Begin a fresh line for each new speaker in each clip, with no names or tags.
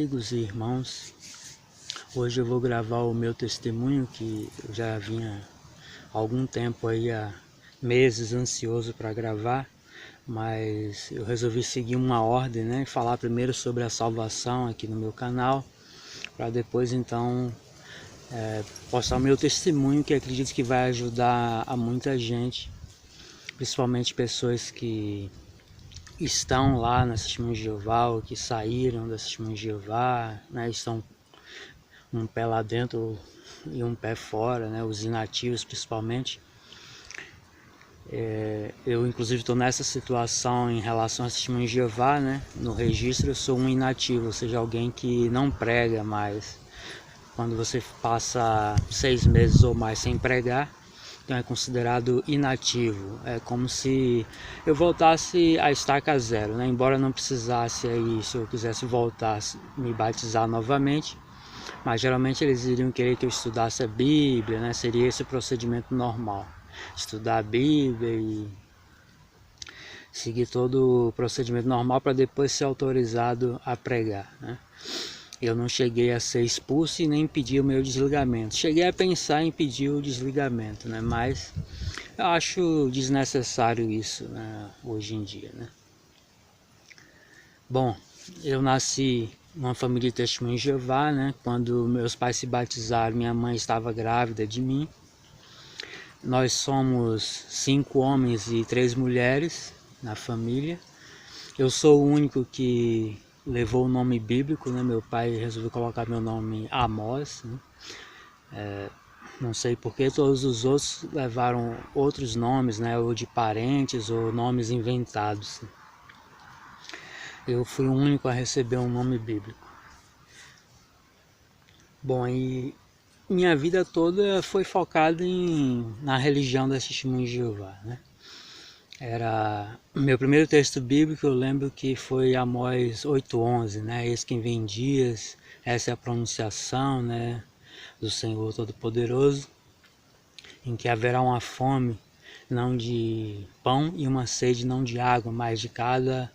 amigos e irmãos. Hoje eu vou gravar o meu testemunho que eu já vinha há algum tempo aí, há meses, ansioso para gravar, mas eu resolvi seguir uma ordem, né? Falar primeiro sobre a salvação aqui no meu canal, para depois então postar o meu testemunho, que acredito que vai ajudar a muita gente, principalmente pessoas que estão lá na Testemunho de Jeová, ou que saíram da Testemunho de Jeová, né? Estão um pé lá dentro e um pé fora, né? Os inativos principalmente. Eu inclusive estou nessa situação em relação à Testemunho de Jeová, né? No registro eu sou um inativo, ou seja, alguém que não prega mais. Quando você passa 6 meses ou mais sem pregar, então é considerado inativo. É como se eu voltasse a estaca zero, né? Embora não precisasse aí, se eu quisesse voltar, me batizar novamente, mas geralmente eles iriam querer que eu estudasse a Bíblia, né? Seria esse o procedimento normal, estudar a Bíblia e seguir todo o procedimento normal para depois ser autorizado a pregar, né? Eu não cheguei a ser expulso e nem pedi o meu desligamento. Cheguei a pensar em pedir o desligamento, né? Mas eu acho desnecessário isso, né? Hoje em dia, né? Bom, eu nasci numa família de Testemunho de Jeová, né? Quando meus pais se batizaram, minha mãe estava grávida de mim. Nós somos 5 homens e 3 mulheres na família. Eu sou o único que levou o nome bíblico, né? Meu pai resolveu colocar meu nome Amós, né? Não sei porque todos os outros levaram outros nomes, né? Ou de parentes ou nomes inventados. Eu fui o único a receber um nome bíblico. Bom, e minha vida toda foi focada na religião da Testemunho de Jeová, né? Era meu primeiro texto bíblico, eu lembro que foi Amós 8:11, né? Eis quem vem dias, essa é a pronunciação, né, do Senhor Todo-Poderoso, em que haverá uma fome não de pão e uma sede não de água, mas de cada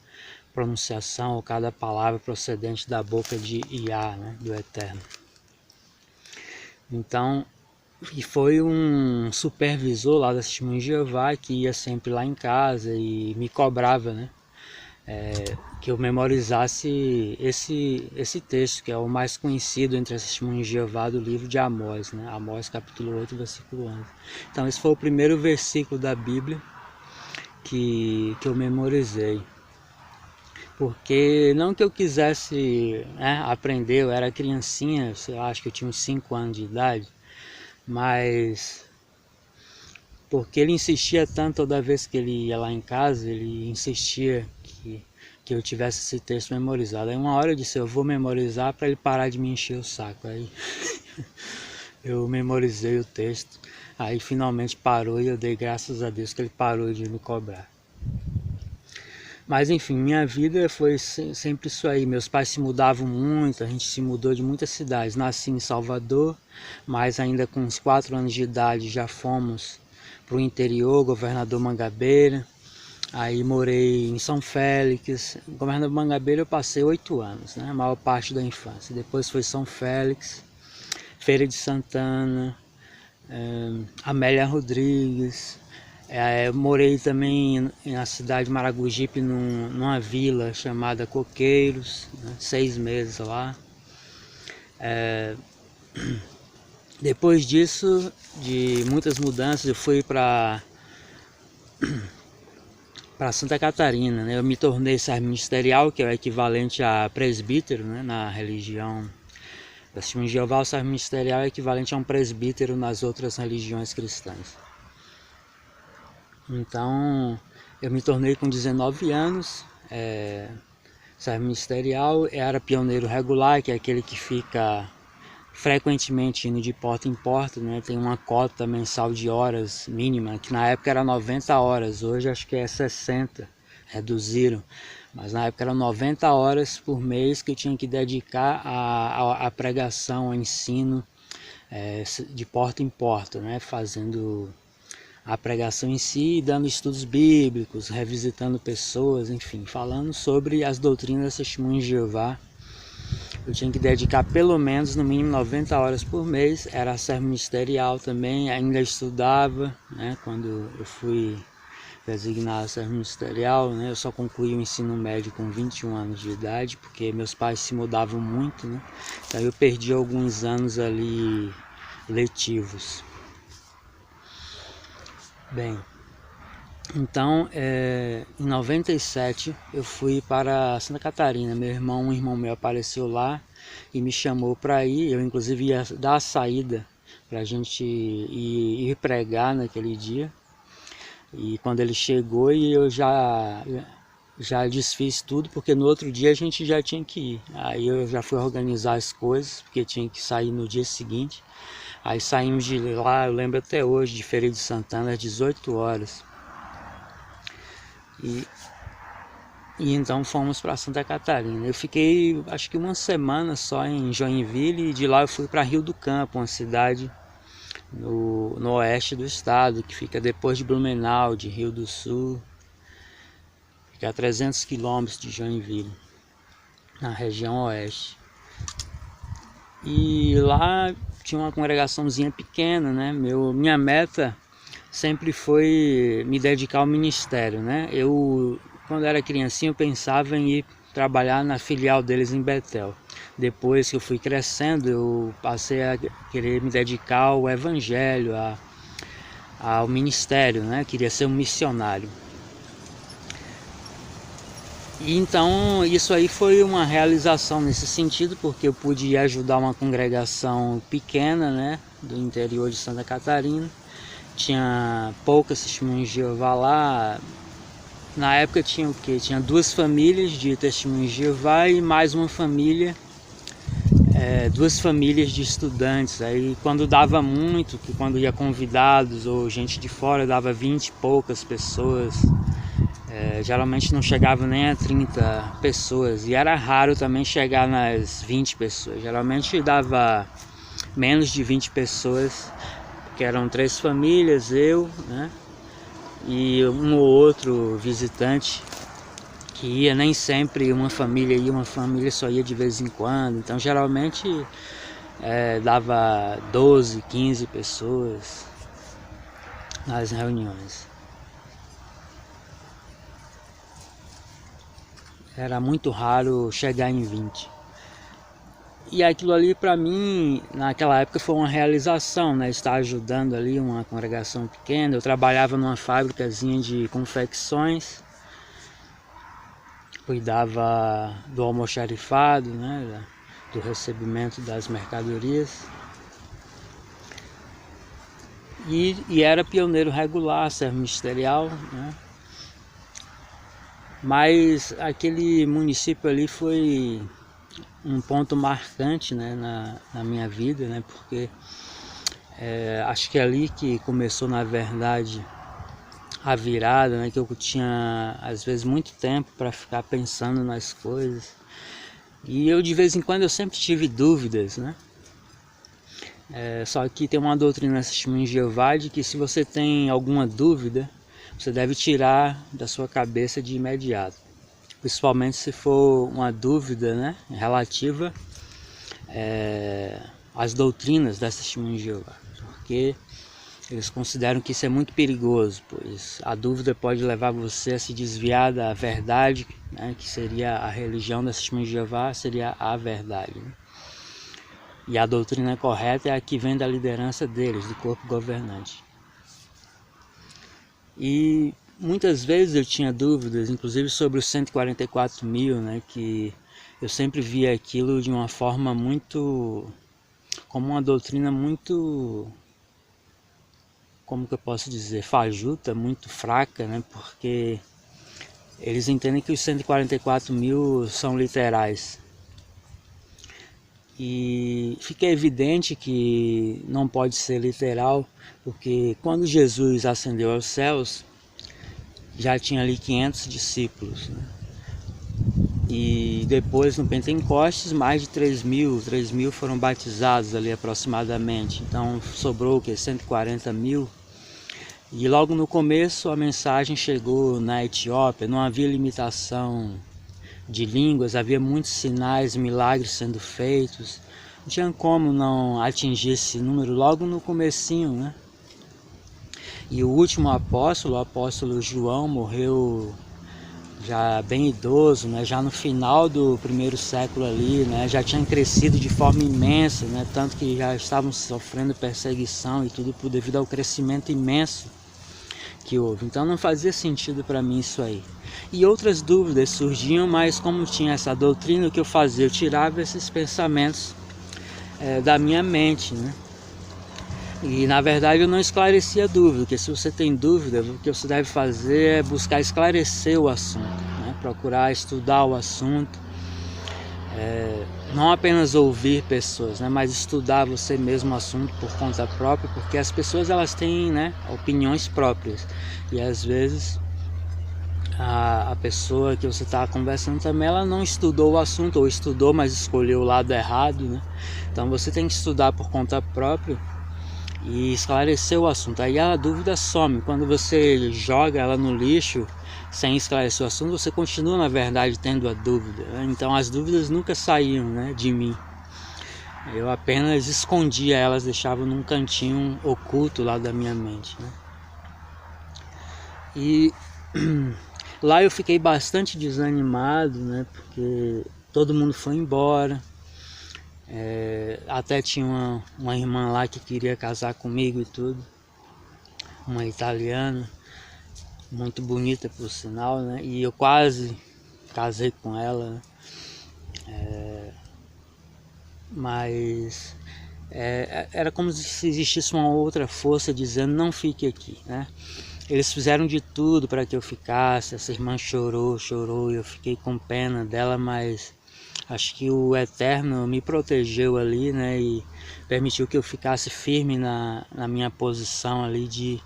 pronunciação ou cada palavra procedente da boca de Iá, né, do Eterno. Então, e foi um supervisor lá da Testemunho de Jeová que ia sempre lá em casa e me cobrava, né? Que eu memorizasse esse texto, que é o mais conhecido entre as Testemunhas de Jeová do livro de Amós, né? Amós capítulo 8, versículo 11. Então esse foi o primeiro versículo da Bíblia que eu memorizei. Porque não que eu quisesse, né, aprender, eu era criancinha, eu acho que eu tinha uns 5 anos de idade, mas porque ele insistia tanto toda vez que ele ia lá em casa, ele insistia que eu tivesse esse texto memorizado. Aí uma hora eu disse, eu vou memorizar para ele parar de me encher o saco. Aí eu memorizei o texto, aí finalmente parou e eu dei graças a Deus que ele parou de me cobrar. Mas enfim, minha vida foi sempre isso aí. Meus pais se mudavam muito, a gente se mudou de muitas cidades. Nasci em Salvador, mas ainda com uns 4 anos de idade já fomos para o interior, Governador Mangabeira. Aí morei em São Félix. Em Governador Mangabeira eu passei 8 anos, né? A maior parte da infância. Depois foi São Félix, Feira de Santana, Amélia Rodrigues. Eu morei também na cidade de Maragogipe, numa vila chamada Coqueiros, né? 6 meses lá. Depois disso, de muitas mudanças, eu fui para Santa Catarina, né? Eu me tornei servo ministerial, que é o equivalente a presbítero, né? Na religião da Testemunho de Jeová, o servo ministerial é equivalente a um presbítero nas outras religiões cristãs. Então, eu me tornei com 19 anos, servo ministerial, era pioneiro regular, que é aquele que fica frequentemente indo de porta em porta, né? Tem uma cota mensal de horas mínima, que na época era 90 horas, hoje acho que é 60, reduziram, mas na época eram 90 horas por mês que eu tinha que dedicar à pregação, ao ensino de porta em porta, né? Fazendo a pregação em si, dando estudos bíblicos, revisitando pessoas, enfim, falando sobre as doutrinas das Testemunhas de Jeová eu tinha que dedicar pelo menos, no mínimo, 90 horas por mês. Era servo ministerial também, ainda estudava, né? Quando eu fui designado servo ministerial, né? Eu só concluí o ensino médio com 21 anos de idade, porque meus pais se mudavam muito, né? Então eu perdi alguns anos ali letivos. Bem, então em 97 eu fui para Santa Catarina. Um irmão meu apareceu lá e me chamou para ir. Eu inclusive ia dar a saída para a gente ir pregar naquele dia. E quando ele chegou, eu já desfiz tudo, porque no outro dia a gente já tinha que ir. Aí eu já fui organizar as coisas, porque tinha que sair no dia seguinte. Aí saímos de lá, eu lembro até hoje, de Feira de Santana, às 18 horas. E então fomos para Santa Catarina. Eu fiquei acho que uma semana só em Joinville, e de lá eu fui para Rio do Campo, uma cidade no oeste do estado, que fica depois de Blumenau, de Rio do Sul. Fica a 300 quilômetros de Joinville, na região oeste. E lá tinha uma congregaçãozinha pequena, né? Minha meta sempre foi me dedicar ao ministério, né? Quando era criancinha, eu pensava em ir trabalhar na filial deles em Betel. Depois que eu fui crescendo, eu passei a querer me dedicar ao evangelho, ao ministério, né? Queria ser um missionário. E então isso aí foi uma realização nesse sentido, porque eu pude ajudar uma congregação pequena, né? Do interior de Santa Catarina. Tinha poucas testemunhas de Jeová lá. Na época tinha o quê? Tinha 2 famílias de testemunhas de Jeová e mais uma família, 2 famílias de estudantes. Aí quando dava muito, que quando ia convidados ou gente de fora, dava 20 e poucas pessoas. Geralmente não chegava nem a 30 pessoas. E era raro também chegar nas 20 pessoas. Geralmente dava menos de 20 pessoas, que eram 3 famílias, eu, né? E um ou outro visitante que ia. Nem sempre uma família ia, uma família só ia de vez em quando. Então geralmente dava 12, 15 pessoas nas reuniões. Era muito raro chegar em 20. E aquilo ali para mim, naquela época, foi uma realização, né? Estar ajudando ali uma congregação pequena. Eu trabalhava numa fábricazinha de confecções, cuidava do almoxarifado, né? Do recebimento das mercadorias. E era pioneiro regular, servo ministerial, né? Mas aquele município ali foi um ponto marcante, né, na minha vida, né, porque acho que é ali que começou, na verdade, a virada, né, que eu tinha às vezes muito tempo para ficar pensando nas coisas. E eu, de vez em quando, eu sempre tive dúvidas, né? Só que tem uma doutrina na Testemunha de Jeová de que se você tem alguma dúvida, você deve tirar da sua cabeça de imediato. Principalmente se for uma dúvida, né, relativa às doutrinas da Testemunha de Jeová. Porque eles consideram que isso é muito perigoso, pois a dúvida pode levar você a se desviar da verdade, né, que seria a religião da Testemunha de Jeová, seria a verdade, né? E a doutrina correta é a que vem da liderança deles, do corpo governante. E muitas vezes eu tinha dúvidas, inclusive sobre os 144 mil, né, que eu sempre via aquilo de uma forma muito, como uma doutrina muito, como que eu posso dizer, fajuta, muito fraca, né, porque eles entendem que os 144 mil são literais. E fica evidente que não pode ser literal, porque quando Jesus ascendeu aos céus, já tinha ali 500 discípulos, né? E depois no Pentecostes mais de 3 mil foram batizados ali aproximadamente. Então sobrou o que? 140 mil. E logo no começo a mensagem chegou na Etiópia, não havia limitação de línguas, havia muitos sinais, milagres sendo feitos. Não tinha como não atingir esse número logo no comecinho, né? E o último apóstolo, o apóstolo João, morreu já bem idoso, né? Já no final do primeiro século ali, né? Já tinha crescido de forma imensa, né? Tanto que já estavam sofrendo perseguição e tudo devido ao crescimento imenso que houve. Então não fazia sentido para mim isso aí. E outras dúvidas surgiam, mas como tinha essa doutrina, o que eu fazia? Eu tirava esses pensamentos da minha mente, né? E na verdade eu não esclarecia a dúvida, porque se você tem dúvida, o que você deve fazer é buscar esclarecer o assunto, né? Procurar estudar o assunto, não apenas ouvir pessoas, né? Mas estudar você mesmo o assunto por conta própria, porque as pessoas elas têm, né, opiniões próprias e às vezes a pessoa que você está conversando também ela não estudou o assunto ou estudou, mas escolheu o lado errado, né? Então você tem que estudar por conta própria e esclarecer o assunto. Aí a dúvida some. Quando você joga ela no lixo sem esclarecer o assunto, você continua na verdade tendo a dúvida, né? Então as dúvidas nunca saíam, né, de mim. Eu apenas escondia elas, deixava num cantinho oculto lá da minha mente, né? E lá eu fiquei bastante desanimado, né, porque todo mundo foi embora. Até tinha uma irmã lá que queria casar comigo e tudo, uma italiana, muito bonita por sinal, né? E eu quase casei com ela, né? Mas era como se existisse uma outra força dizendo não fique aqui, né? Eles fizeram de tudo para que eu ficasse. Essa irmã chorou, e eu fiquei com pena dela, mas acho que o Eterno me protegeu ali, né, e permitiu que eu ficasse firme na minha posição ali de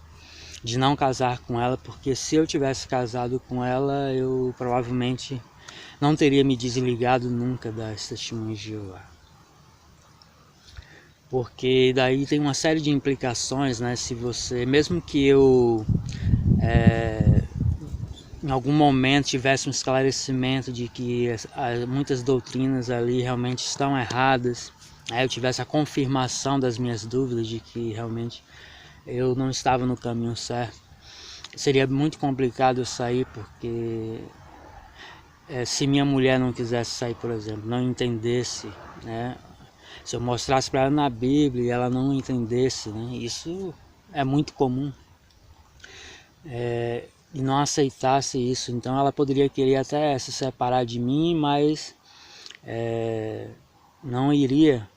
não casar com ela, porque se eu tivesse casado com ela, eu provavelmente não teria me desligado nunca das Testemunhas de Jeová. Porque daí tem uma série de implicações, né, se você, mesmo que eu em algum momento tivesse um esclarecimento de que muitas doutrinas ali realmente estão erradas, eu tivesse a confirmação das minhas dúvidas de que realmente eu não estava no caminho certo, seria muito complicado eu sair, porque se minha mulher não quisesse sair, por exemplo, não entendesse, né, se eu mostrasse para ela na Bíblia e ela não entendesse, né, isso é muito comum, e não aceitasse isso, então ela poderia querer até se separar de mim, mas não iria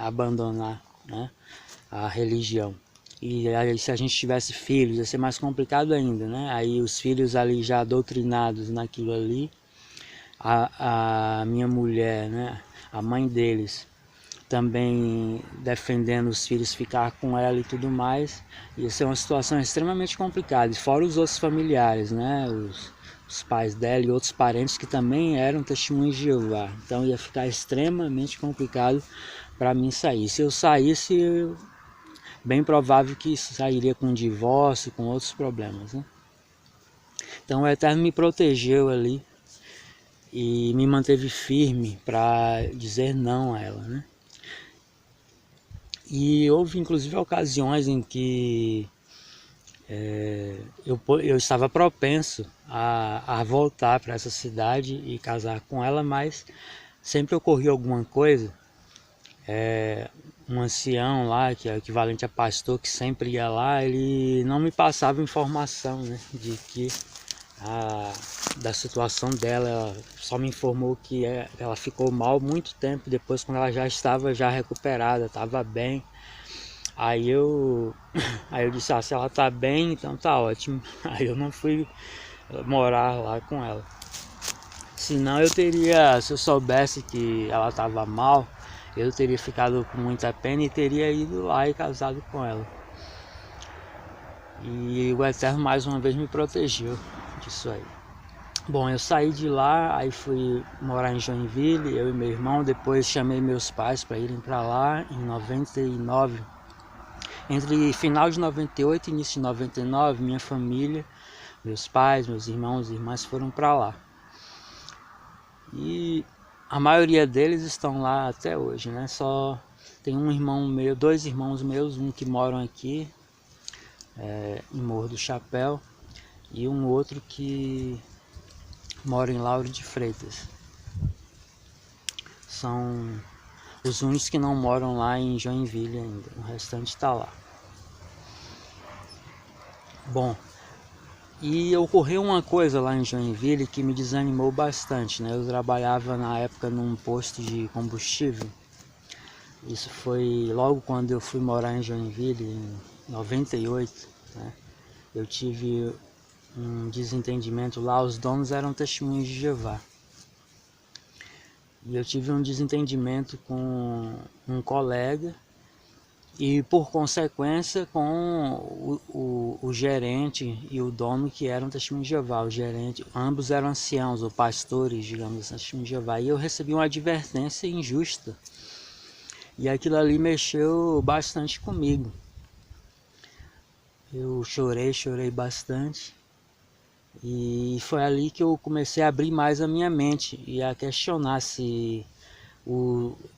abandonar, né, a religião. E aí, se a gente tivesse filhos, ia ser mais complicado ainda, né? Aí os filhos ali já doutrinados naquilo ali, a minha mulher, né, a mãe deles, também defendendo os filhos ficar com ela e tudo mais, ia ser uma situação extremamente complicada. E fora os outros familiares, né, os pais dela e outros parentes que também eram testemunhas de Jeová. Então ia ficar extremamente complicado para mim sair. Se eu saísse, bem provável que isso sairia com divórcio, com outros problemas, né? Então o Eterno me protegeu ali e me manteve firme para dizer não a ela, né? E houve inclusive ocasiões em que eu estava propenso a voltar para essa cidade e casar com ela, mas sempre ocorria alguma coisa. Um ancião lá, que é o equivalente a pastor, que sempre ia lá, ele não me passava informação, né, de que da situação dela. Ela só me informou que ela ficou mal muito tempo depois, quando ela já estava recuperada, estava bem. Aí eu disse, se ela tá bem, então tá ótimo. Aí eu não fui morar lá com ela. Senão se eu soubesse que ela estava mal, eu teria ficado com muita pena e teria ido lá e casado com ela. E o Eterno mais uma vez me protegeu disso aí. Bom, eu saí de lá, aí fui morar em Joinville, eu e meu irmão. Depois chamei meus pais para irem para lá em 99. Entre final de 98 e início de 99, minha família, meus pais, meus irmãos e irmãs foram para lá. E a maioria deles estão lá até hoje, né? Só tem um irmão meu, dois irmãos meus, um que moram aqui em Morro do Chapéu e um outro que mora em Lauro de Freitas. São os únicos que não moram lá em Joinville ainda, o restante está lá. Bom, e ocorreu uma coisa lá em Joinville que me desanimou bastante, né? Eu trabalhava na época num posto de combustível. Isso foi logo quando eu fui morar em Joinville, em 98, né? Eu tive um desentendimento lá, os donos eram testemunhas de Jeová. E eu tive um desentendimento com um colega e, por consequência, com o gerente e o dono, que eram testemunhas de Jeová. O gerente, ambos eram anciãos ou pastores, digamos assim, testemunhas de Jeová. E eu recebi uma advertência injusta. E aquilo ali mexeu bastante comigo. Eu chorei bastante. E foi ali que eu comecei a abrir mais a minha mente e a questionar se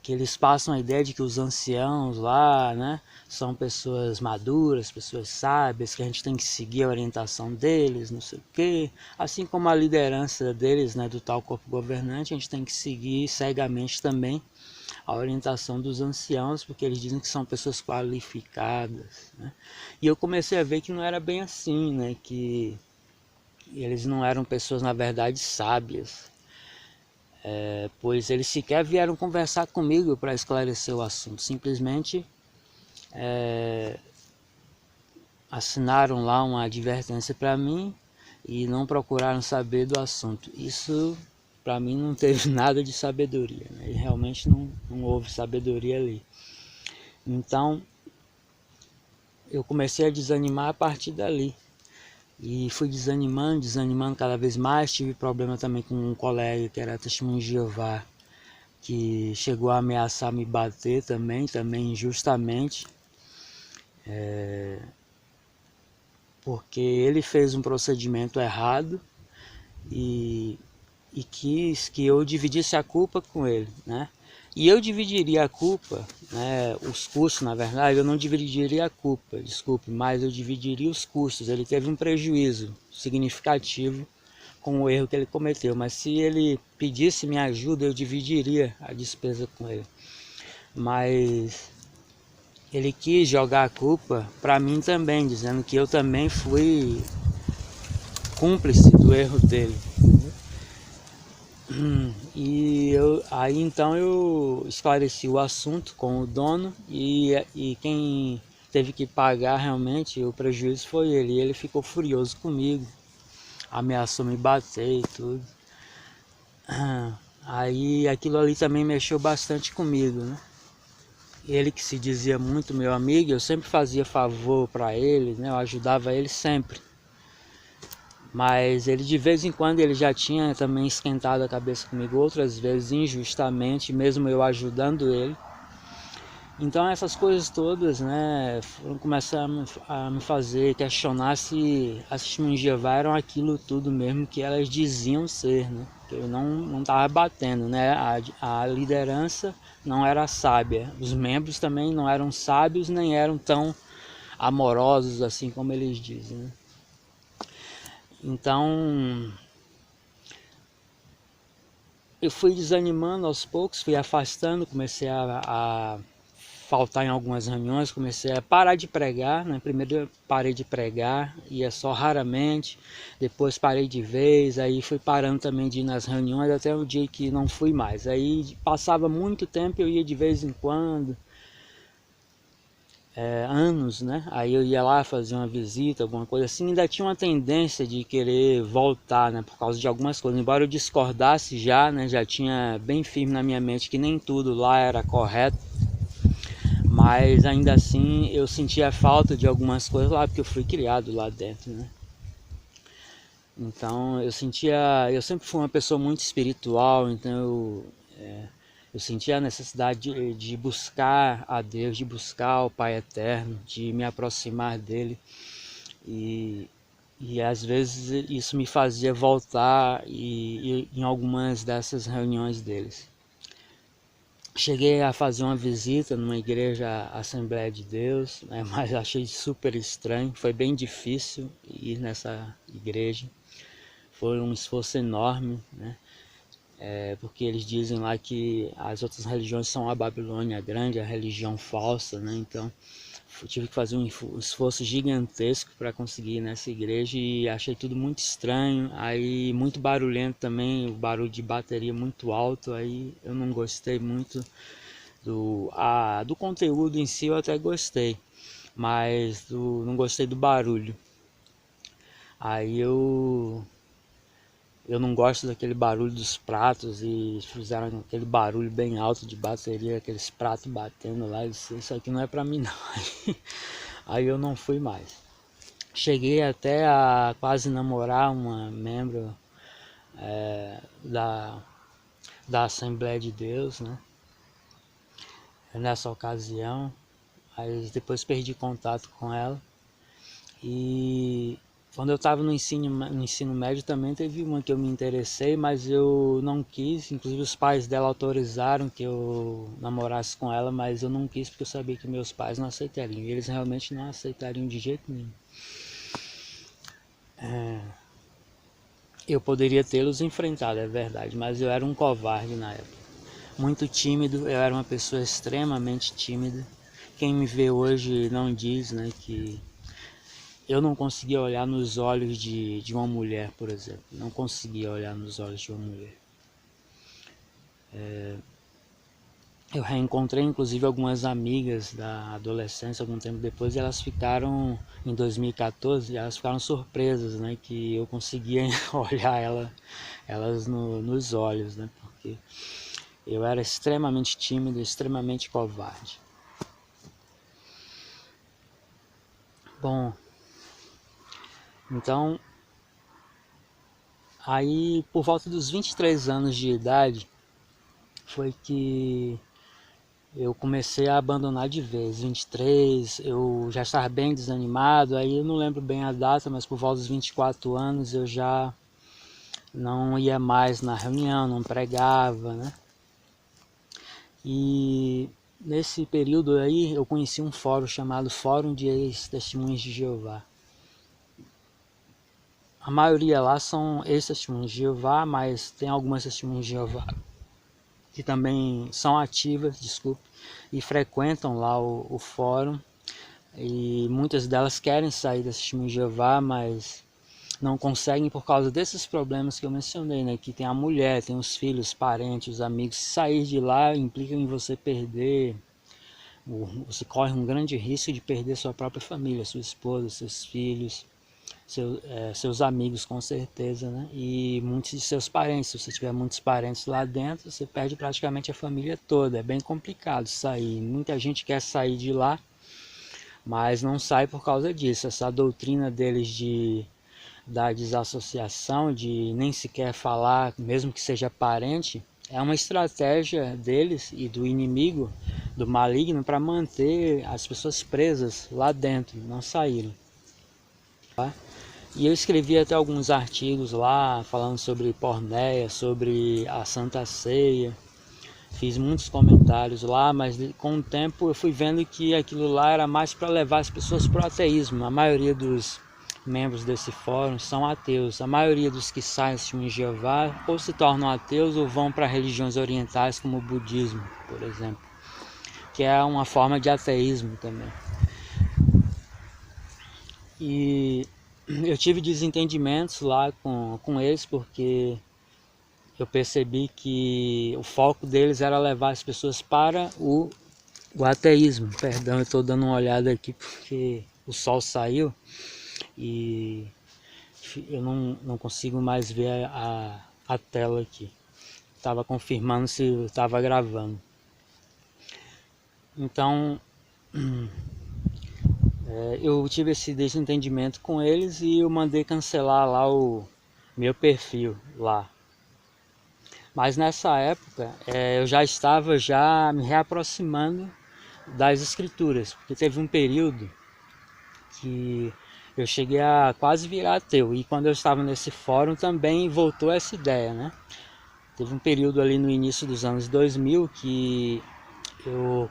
que eles passam a ideia de que os anciãos lá, né, são pessoas maduras, pessoas sábias, que a gente tem que seguir a orientação deles, não sei o quê. Assim como a liderança deles, né, do tal corpo governante, a gente tem que seguir cegamente também a orientação dos anciãos, porque eles dizem que são pessoas qualificadas, né? E eu comecei a ver que não era bem assim, né, que eles não eram pessoas, na verdade, sábias, pois eles sequer vieram conversar comigo para esclarecer o assunto. Simplesmente assinaram lá uma advertência para mim e não procuraram saber do assunto. Isso, para mim, não teve nada de sabedoria, né? E realmente não houve sabedoria ali. Então, eu comecei a desanimar a partir dali. E fui desanimando cada vez mais. Tive problema também com um colega que era testemunho de Jeová, que chegou a ameaçar me bater também injustamente, porque ele fez um procedimento errado e quis que eu dividisse a culpa com ele, né? E eu dividiria a culpa, né, os custos, na verdade, eu não dividiria a culpa, desculpe, mas eu dividiria os custos. Ele teve um prejuízo significativo com o erro que ele cometeu, mas se ele pedisse minha ajuda, eu dividiria a despesa com ele. Mas ele quis jogar a culpa para mim também, dizendo que eu também fui cúmplice do erro dele. E aí então eu esclareci o assunto com o dono e quem teve que pagar realmente o prejuízo foi ele. E ele ficou furioso comigo, ameaçou me bater e tudo. Aí aquilo ali também mexeu bastante comigo, né? Ele, que se dizia muito meu amigo, eu sempre fazia favor para ele, né? Eu ajudava ele sempre. Mas ele, de vez em quando, ele já tinha também esquentado a cabeça comigo outras vezes injustamente, mesmo eu ajudando ele. Então essas coisas todas, né, foram começar a me fazer questionar se as testemunhas de Jeová eram aquilo tudo mesmo que elas diziam ser, né? Que eu não estava batendo, né? A liderança não era sábia, os membros também não eram sábios, nem eram tão amorosos assim como eles dizem, né? Então eu fui desanimando aos poucos, fui afastando, comecei a faltar em algumas reuniões, comecei a parar de pregar, né? Primeiro eu parei de pregar, ia só raramente, depois parei de vez, aí fui parando também de ir nas reuniões até o dia que não fui mais. Aí passava muito tempo, eu ia de vez em quando, anos, né? Aí eu ia lá fazer uma visita, alguma coisa assim, ainda tinha uma tendência de querer voltar, né? Por causa de algumas coisas, embora eu discordasse já, né? Já tinha bem firme na minha mente que nem tudo lá era correto. Mas ainda assim eu sentia falta de algumas coisas lá, porque eu fui criado lá dentro, né? Então eu sempre fui uma pessoa muito espiritual, então eu sentia a necessidade de buscar a Deus, de buscar o Pai Eterno, de me aproximar dele. E E às vezes isso me fazia voltar e em algumas dessas reuniões deles. Cheguei a fazer uma visita numa igreja Assembleia de Deus, né, mas achei super estranho, foi bem difícil ir nessa igreja, foi um esforço enorme, né, porque eles dizem lá que as outras religiões são a Babilônia Grande, a religião falsa, né, então eu tive que fazer um esforço gigantesco para conseguir ir nessa igreja e achei tudo muito estranho, aí muito barulhento também, o barulho de bateria muito alto, aí eu não gostei muito do conteúdo em si, eu até gostei, mas não gostei do barulho. Aí eu não gosto daquele barulho dos pratos e fizeram aquele barulho bem alto de bateria, aqueles pratos batendo lá, isso aqui não é pra mim não. Aí eu não fui mais. Cheguei até a quase namorar uma membro da Assembleia de Deus, né? Nessa ocasião, aí depois perdi contato com ela. E quando eu estava no ensino médio também teve uma que eu me interessei, mas eu não quis, inclusive os pais dela autorizaram que eu namorasse com ela, mas eu não quis porque eu sabia que meus pais não aceitariam, e eles realmente não aceitariam de jeito nenhum. Eu poderia tê-los enfrentado, é verdade, mas eu era um covarde na época. Muito tímido, eu era uma pessoa extremamente tímida. Quem me vê hoje não diz, né, que eu não conseguia olhar nos olhos de uma mulher, por exemplo. Não conseguia olhar nos olhos de uma mulher. Eu reencontrei inclusive algumas amigas da adolescência algum tempo depois e elas ficaram, em 2014, elas ficaram surpresas, né, que eu conseguia olhar elas nos olhos, né, porque eu era extremamente tímido, extremamente covarde. Bom, então, aí por volta dos 23 anos de idade, foi que eu comecei a abandonar de vez. 23, eu já estava bem desanimado, aí eu não lembro bem a data, mas por volta dos 24 anos eu já não ia mais na reunião, não pregava, né? E nesse período aí eu conheci um fórum chamado Fórum de Ex-Testemunhas de Jeová. A maioria lá são ex-testemunhas de Jeová, mas tem algumas testemunhas de Jeová que também são ativas, e frequentam lá o fórum. E muitas delas querem sair da testemunha de Jeová, mas não conseguem por causa desses problemas que eu mencionei, né? Que tem a mulher, tem os filhos, os parentes, os amigos. Sair de lá implica em você perder, você corre um grande risco de perder sua própria família, sua esposa, seus filhos, seus amigos com certeza, né? E muitos de seus parentes. Se você tiver muitos parentes lá dentro, você perde praticamente a família toda. É bem complicado sair. Muita gente quer sair de lá, mas não sai por causa disso. Essa doutrina deles da desassociação, de nem sequer falar, mesmo que seja parente, é uma estratégia deles e do inimigo, do maligno, para manter as pessoas presas lá dentro, não saírem. Tá? E eu escrevi até alguns artigos lá, falando sobre pornéia, sobre a Santa Ceia. Fiz muitos comentários lá, mas com o tempo eu fui vendo que aquilo lá era mais para levar as pessoas para o ateísmo. A maioria dos membros desse fórum são ateus. A maioria dos que saem de Jeová ou se tornam ateus ou vão para religiões orientais como o budismo, por exemplo, que é uma forma de ateísmo também. E eu tive desentendimentos lá com eles porque eu percebi que o foco deles era levar as pessoas para o ateísmo. Perdão, eu estou dando uma olhada aqui porque o sol saiu e eu não consigo mais ver a tela aqui. Estava confirmando se eu estava gravando. Então, eu tive esse desentendimento com eles e eu mandei cancelar lá o meu perfil lá. Mas nessa época eu já estava me reaproximando das escrituras, porque teve um período que eu cheguei a quase virar ateu. E quando eu estava nesse fórum também voltou essa ideia, né? Teve um período ali no início dos anos 2000 que eu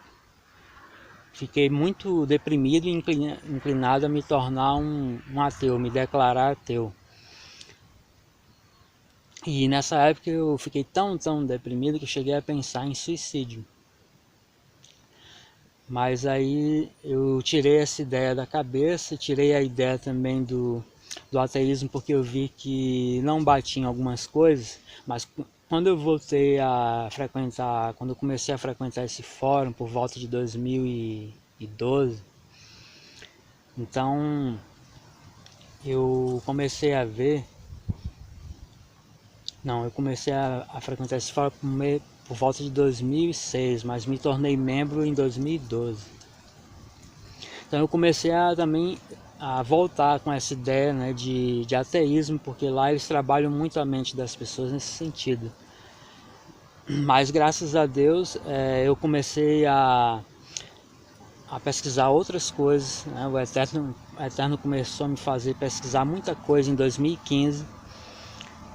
fiquei muito deprimido e inclinado a me tornar um ateu, me declarar ateu. E nessa época eu fiquei tão deprimido que eu cheguei a pensar em suicídio. Mas aí eu tirei essa ideia da cabeça, tirei a ideia também do ateísmo, porque eu vi que não batia em algumas coisas, mas quando eu voltei a frequentar, quando eu comecei a frequentar esse fórum por volta de 2012, então eu comecei a ver, eu comecei a frequentar esse fórum por volta de 2006, mas me tornei membro em 2012. Então eu comecei também a voltar com essa ideia, né, de ateísmo, porque lá eles trabalham muito a mente das pessoas nesse sentido. Mas graças a Deus eu comecei a pesquisar outras coisas, né? O Eterno começou a me fazer pesquisar muita coisa em 2015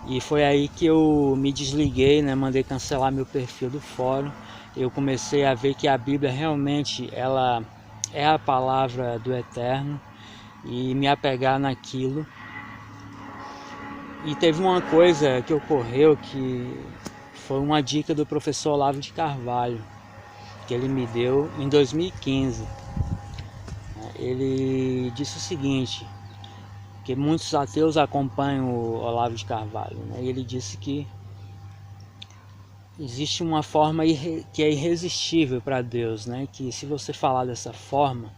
e foi aí que eu me desliguei, né? Mandei cancelar meu perfil do fórum. Eu comecei a ver que a Bíblia realmente ela é a palavra do Eterno e me apegar naquilo. E teve uma coisa que ocorreu que foi uma dica do professor Olavo de Carvalho, que ele me deu em 2015. Ele disse o seguinte, que muitos ateus acompanham o Olavo de Carvalho, né? E ele disse que existe uma forma que é irresistível para Deus, né? Que se você falar dessa forma,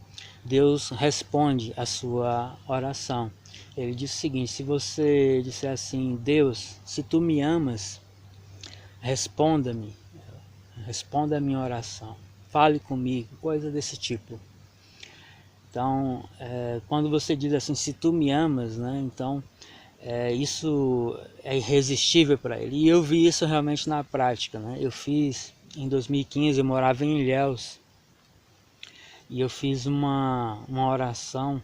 Deus responde a sua oração. Ele disse o seguinte, se você disser assim, Deus, se tu me amas, responda-me, responda a minha oração, fale comigo, coisa desse tipo. Então, quando você diz assim, se tu me amas, né? Então, isso é irresistível para ele. E eu vi isso realmente na prática, né? Eu fiz, em 2015, eu morava em Ilhéus, e eu fiz uma oração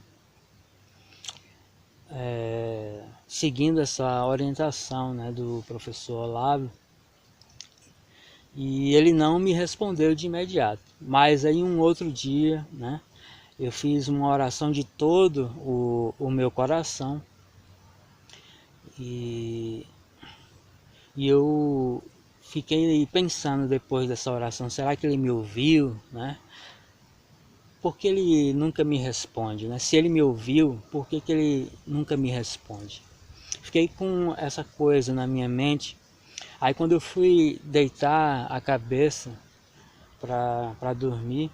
seguindo essa orientação, né, do professor Olavo, e ele não me respondeu de imediato. Mas aí um outro dia, né, eu fiz uma oração de todo o meu coração e eu fiquei pensando depois dessa oração, será que ele me ouviu, né? Por que ele nunca me responde, né? Se ele me ouviu, por que ele nunca me responde? Fiquei com essa coisa na minha mente. Aí quando eu fui deitar a cabeça para dormir,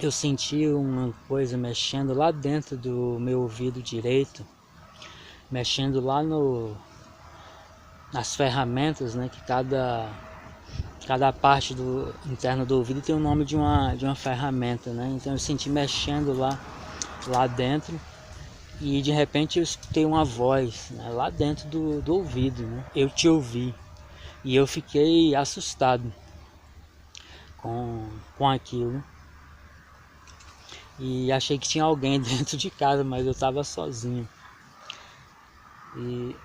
eu senti uma coisa mexendo lá dentro do meu ouvido direito, mexendo lá nas ferramentas, né, que cada parte interna do ouvido tem o nome de uma ferramenta, né? Então eu senti mexendo lá dentro e de repente eu escutei uma voz, né, lá dentro do ouvido, né? Eu te ouvi. E eu fiquei assustado com aquilo. E achei que tinha alguém dentro de casa, mas eu estava sozinho. E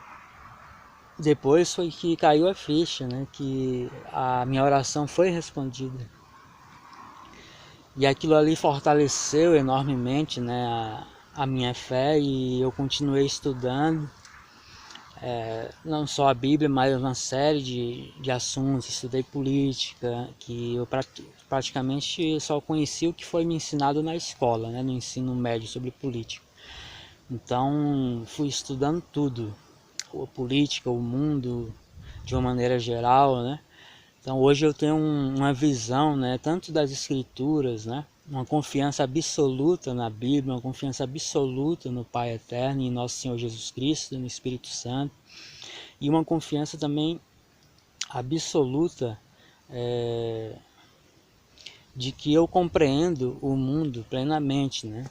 depois foi que caiu a ficha, né? Que a minha oração foi respondida. E aquilo ali fortaleceu enormemente, né, a minha fé, e eu continuei estudando. Não só a Bíblia, mas uma série de assuntos. Estudei política, que eu praticamente só conheci o que foi me ensinado na escola, né, no ensino médio sobre política. Então fui estudando tudo, a política, o mundo de uma maneira geral, né. Então hoje eu tenho uma visão, né, tanto das escrituras, né, uma confiança absoluta na Bíblia, uma confiança absoluta no Pai Eterno, em nosso Senhor Jesus Cristo, no Espírito Santo, e uma confiança também absoluta de que eu compreendo o mundo plenamente, né?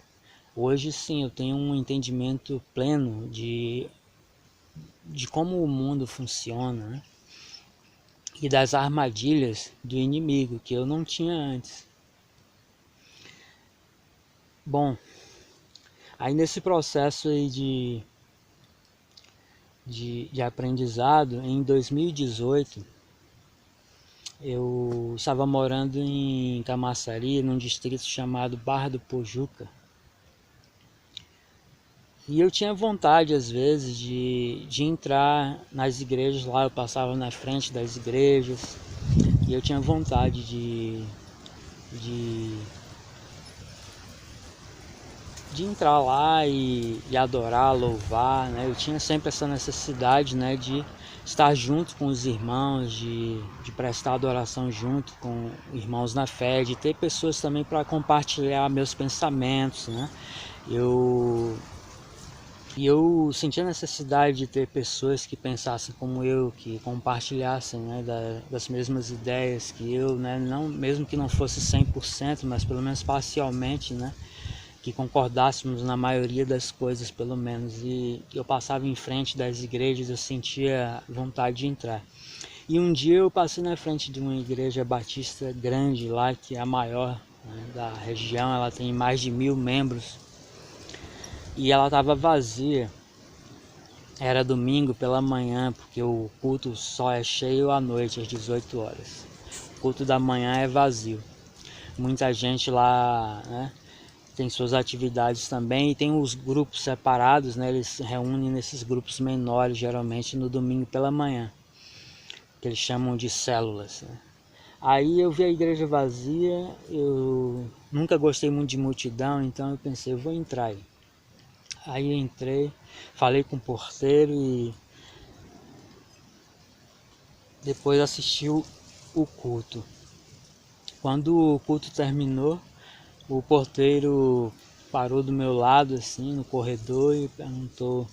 Hoje sim eu tenho um entendimento pleno de como o mundo funciona, né? E das armadilhas do inimigo que eu não tinha antes. Bom, Aí nesse processo aí de aprendizado, em 2018, eu estava morando em Camaçari, num distrito chamado Barra do Pojuca. E eu tinha vontade, às vezes, de entrar nas igrejas lá. Eu passava na frente das igrejas e eu tinha vontade de, de entrar lá e adorar, louvar, né? Eu tinha sempre essa necessidade, né, de estar junto com os irmãos, de prestar adoração junto com irmãos na fé, de ter pessoas também para compartilhar meus pensamentos, né? Eu sentia a necessidade de ter pessoas que pensassem como eu, que compartilhassem, né, das mesmas ideias que eu, né, não, mesmo que não fosse 100%, mas pelo menos parcialmente, né, que concordássemos na maioria das coisas, pelo menos. E eu passava em frente das igrejas, eu sentia vontade de entrar. E um dia eu passei na frente de uma igreja batista grande lá, que é a maior, né, da região. Ela tem mais de 1000 membros e ela estava vazia. Era domingo pela manhã, porque o culto só é cheio à noite, às 18 horas. O culto da manhã é vazio. Muita gente lá, né, tem suas atividades também, e tem os grupos separados, né, eles se reúnem nesses grupos menores, geralmente no domingo pela manhã, que eles chamam de células, né. Aí eu vi a igreja vazia, eu nunca gostei muito de multidão, então eu pensei, eu vou entrar aí. Aí eu entrei, falei com o porteiro e depois assisti o culto. Quando o culto terminou, o porteiro parou do meu lado assim no corredor e perguntou: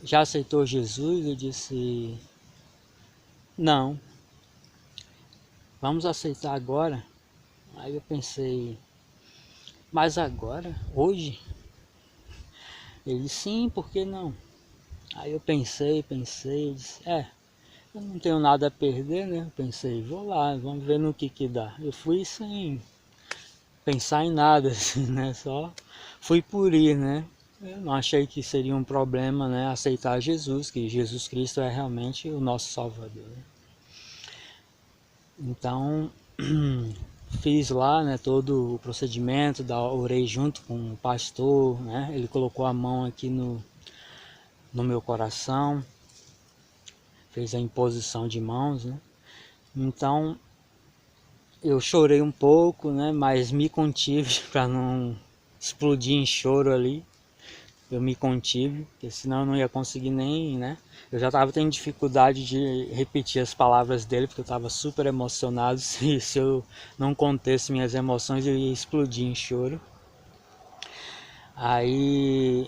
já aceitou Jesus? Eu disse: não. Vamos aceitar agora? Aí eu pensei: mas agora? Hoje? Ele disse: sim, por que não? Aí eu pensei, disse: eu não tenho nada a perder, né? Eu pensei: vou lá, vamos ver no que dá. Eu fui sem pensar em nada, assim, né? Só fui por ir, né? Eu não achei que seria um problema, né, aceitar Jesus, que Jesus Cristo é realmente o nosso Salvador. Então, fiz lá, né, todo o procedimento, orei junto com o pastor, né? Ele colocou a mão aqui no meu coração, fez a imposição de mãos, né? Então, eu chorei um pouco, né, mas me contive para não explodir em choro ali. Eu me contive, porque senão eu não ia conseguir nem, né? Eu já estava tendo dificuldade de repetir as palavras dele, porque eu estava super emocionado. Se eu não contesse minhas emoções, eu ia explodir em choro. Aí,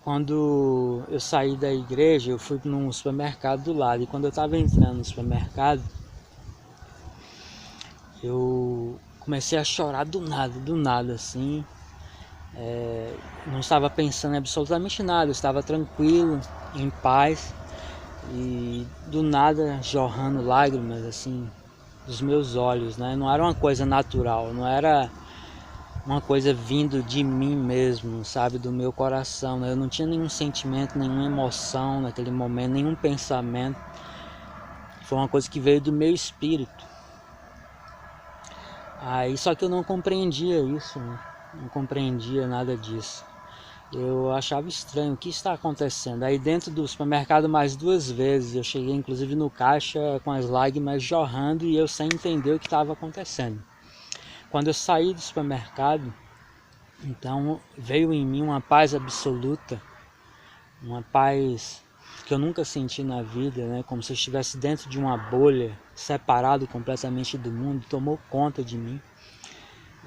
quando eu saí da igreja, eu fui num supermercado do lado. E quando eu estava entrando no supermercado, eu comecei a chorar do nada, assim. Não estava pensando em absolutamente nada, eu estava tranquilo, em paz, e do nada jorrando lágrimas assim dos meus olhos, né? Não era uma coisa natural, não era uma coisa vindo de mim mesmo, sabe, do meu coração, né? Eu não tinha nenhum sentimento, nenhuma emoção naquele momento, nenhum pensamento. Foi uma coisa que veio do meu espírito. Aí só que eu não compreendia isso, né? Não compreendia nada disso. Eu achava estranho, o que está acontecendo? Aí dentro do supermercado mais 2 vezes, eu cheguei inclusive no caixa com as lágrimas jorrando e eu sem entender o que estava acontecendo. Quando eu saí do supermercado, então veio em mim uma paz absoluta, uma paz que eu nunca senti na vida, né? Como se eu estivesse dentro de uma bolha, separado completamente do mundo, tomou conta de mim.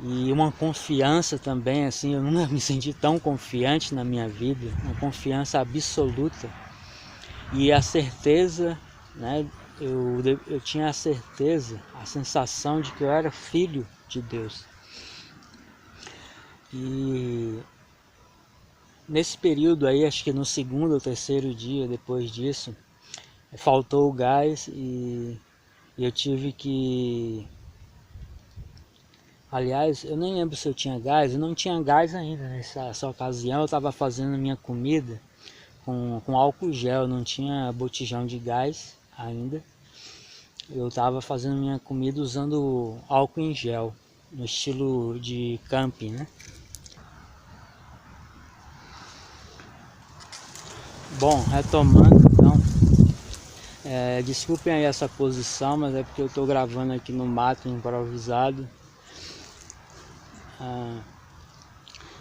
E uma confiança também, assim, eu nunca me senti tão confiante na minha vida, uma confiança absoluta. E a certeza, né, eu tinha a certeza, a sensação de que eu era filho de Deus. E nesse período aí, acho que no 2º ou 3º dia depois disso, faltou o gás e eu tive que Aliás, eu nem lembro se eu tinha gás, eu não tinha gás ainda nessa ocasião, eu estava fazendo minha comida com álcool gel, não tinha botijão de gás ainda. Eu estava fazendo minha comida usando álcool em gel, no estilo de camping, né? Bom, retomando então, desculpem aí essa posição, mas é porque eu estou gravando aqui no mato improvisado.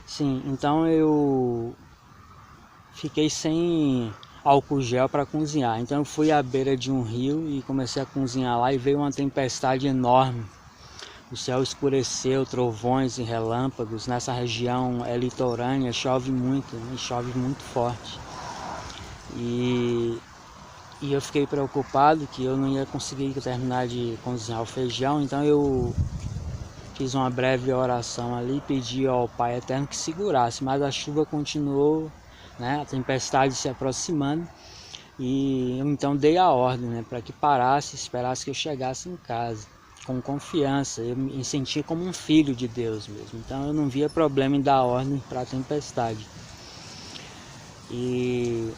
Sim, então eu fiquei sem álcool gel para cozinhar, então eu fui à beira de um rio e comecei a cozinhar lá e veio uma tempestade enorme. O céu escureceu, trovões e relâmpagos. Nessa região litorânea chove muito, né? Chove muito forte. E eu fiquei preocupado que eu não ia conseguir terminar de cozinhar o feijão, então eu fiz uma breve oração ali e pedi ao Pai Eterno que segurasse, mas a chuva continuou, né? A tempestade se aproximando. E eu então dei a ordem, né, para que parasse, esperasse que eu chegasse em casa, com confiança. Eu me senti como um filho de Deus mesmo. Então eu não via problema em dar ordem para a tempestade. E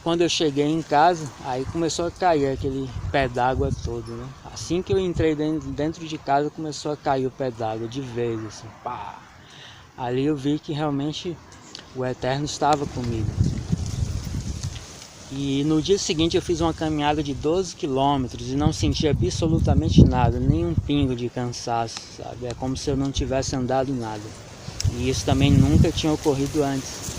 quando eu cheguei em casa, aí começou a cair aquele pé d'água todo, né? Assim que eu entrei dentro de casa, começou a cair o pé d'água de vez, assim, pá. Ali eu vi que realmente o Eterno estava comigo. E no dia seguinte eu fiz uma caminhada de 12 quilômetros e não senti absolutamente nada, nem um pingo de cansaço, sabe? É como se eu não tivesse andado nada. E isso também nunca tinha ocorrido antes.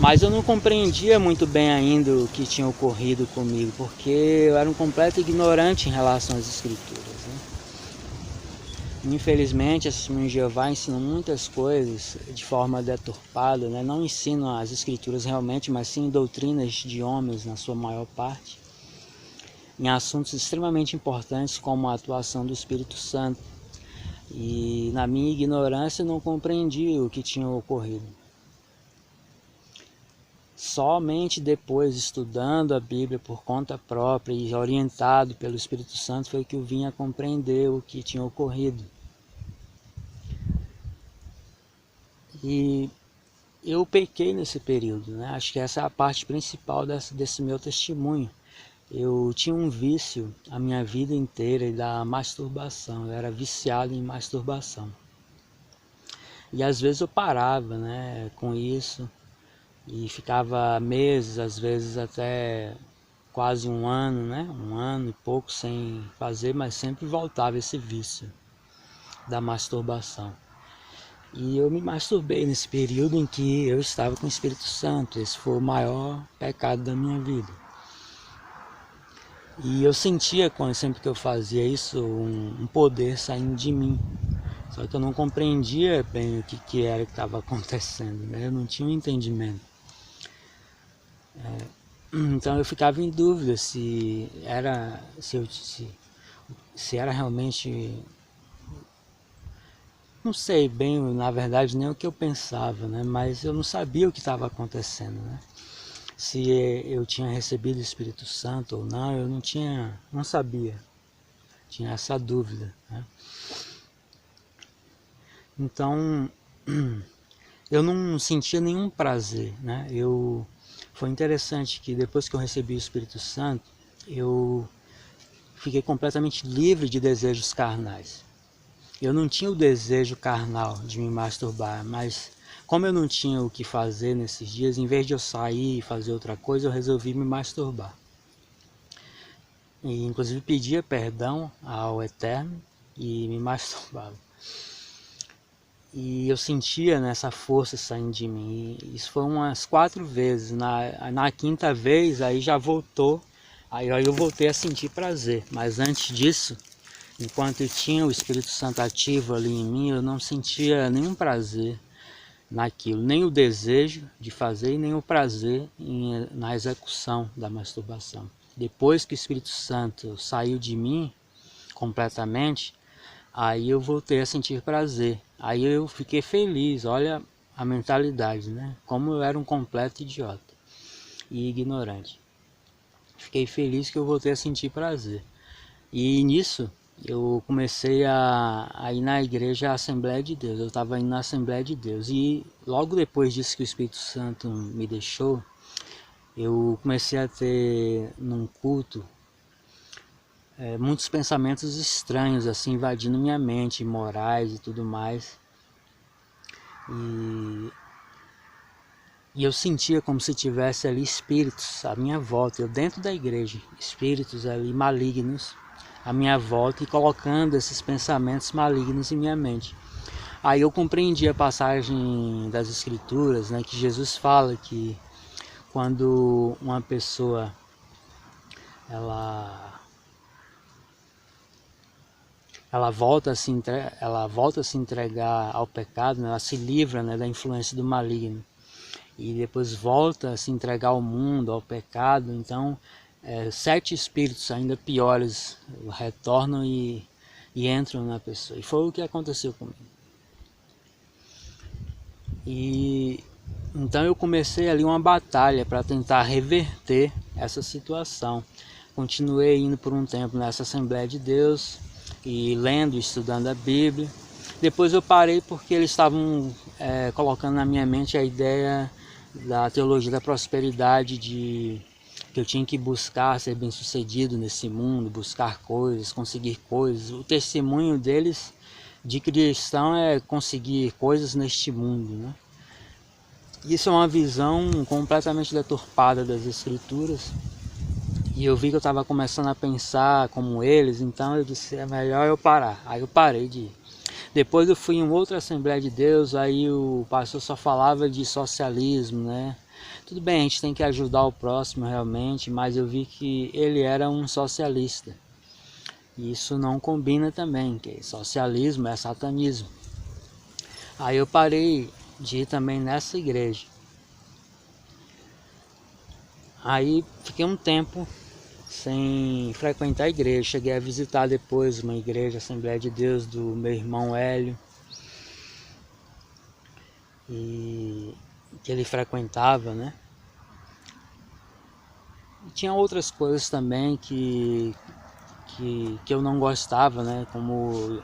Mas eu não compreendia muito bem ainda o que tinha ocorrido comigo, porque eu era um completo ignorante em relação às escrituras, né? Infelizmente, a Testemunha de Jeová ensina muitas coisas de forma deturpada, né? Não ensinam as escrituras realmente, mas sim doutrinas de homens na sua maior parte, em assuntos extremamente importantes como a atuação do Espírito Santo. E na minha ignorância eu não compreendi o que tinha ocorrido. Somente depois, estudando a Bíblia por conta própria e orientado pelo Espírito Santo, foi que eu vim a compreender o que tinha ocorrido. E eu pequei nesse período, né? Acho que essa é a parte principal desse meu testemunho. Eu tinha um vício a minha vida inteira da masturbação, eu era viciado em masturbação. E às vezes eu parava, né, com isso e ficava meses, às vezes até quase um ano, né, um ano e pouco sem fazer, mas sempre voltava esse vício da masturbação. E eu me masturbei nesse período em que eu estava com o Espírito Santo. Esse foi o maior pecado da minha vida. E eu sentia, sempre que eu fazia isso, um poder saindo de mim. Só que eu não compreendia bem o que era que estava acontecendo, né? Eu não tinha um entendimento. Então eu ficava em dúvida se era realmente... Não sei bem, na verdade, nem o que eu pensava, né? Mas eu não sabia o que estava acontecendo, né? Se eu tinha recebido o Espírito Santo ou não, eu não sabia. Tinha essa dúvida, né? Então, eu não sentia nenhum prazer, né? Foi interessante que depois que eu recebi o Espírito Santo, eu fiquei completamente livre de desejos carnais. Eu não tinha o desejo carnal de me masturbar, mas como eu não tinha o que fazer nesses dias, em vez de eu sair e fazer outra coisa, eu resolvi me masturbar. E inclusive pedia perdão ao Eterno e me masturbava. E eu sentia nessa força saindo de mim. E isso foi umas 4 vezes. Na quinta vez aí já voltou. Aí eu voltei a sentir prazer. Mas antes disso, enquanto eu tinha o Espírito Santo ativo ali em mim, eu não sentia nenhum prazer naquilo, nem o desejo de fazer e nem o prazer na execução da masturbação. Depois que o Espírito Santo saiu de mim completamente, aí eu voltei a sentir prazer. Aí eu fiquei feliz, olha a mentalidade, né? Como eu era um completo idiota e ignorante. Fiquei feliz que eu voltei a sentir prazer. E nisso eu comecei a ir na igreja Assembleia de Deus. Eu estava indo na Assembleia de Deus e logo depois disso que o Espírito Santo me deixou, eu comecei a ter num culto muitos pensamentos estranhos assim invadindo minha mente, morais e tudo mais. E eu sentia como se tivesse ali espíritos à minha volta, eu dentro da igreja, espíritos ali malignos à minha volta e colocando esses pensamentos malignos em minha mente. Aí eu compreendi a passagem das Escrituras, né, que Jesus fala que quando uma pessoa ela volta a se entregar ao pecado, né, ela se livra, né, da influência do maligno e depois volta a se entregar ao mundo, ao pecado. Então 7 espíritos ainda piores retornam e entram na pessoa. E foi o que aconteceu comigo. E então eu comecei ali uma batalha para tentar reverter essa situação. Continuei indo por um tempo nessa Assembleia de Deus e lendo, estudando a Bíblia. Depois eu parei porque eles estavam colocando na minha mente a ideia da teologia da prosperidade, de que eu tinha que buscar ser bem sucedido nesse mundo, buscar coisas, conseguir coisas. O testemunho deles de cristão é conseguir coisas neste mundo, né? Isso é uma visão completamente deturpada das Escrituras. E eu vi que eu estava começando a pensar como eles, então eu disse, é melhor eu parar. Aí eu parei de ir. Depois eu fui em outra Assembleia de Deus, aí o pastor só falava de socialismo, né? Tudo bem, a gente tem que ajudar o próximo realmente, mas eu vi que ele era um socialista. E isso não combina também, que socialismo é satanismo. Aí eu parei de ir também nessa igreja. Aí fiquei um tempo sem frequentar a igreja. Cheguei a visitar depois uma igreja, Assembleia de Deus, do meu irmão Hélio, e que ele frequentava, né? E tinha outras coisas também que eu não gostava, né? Como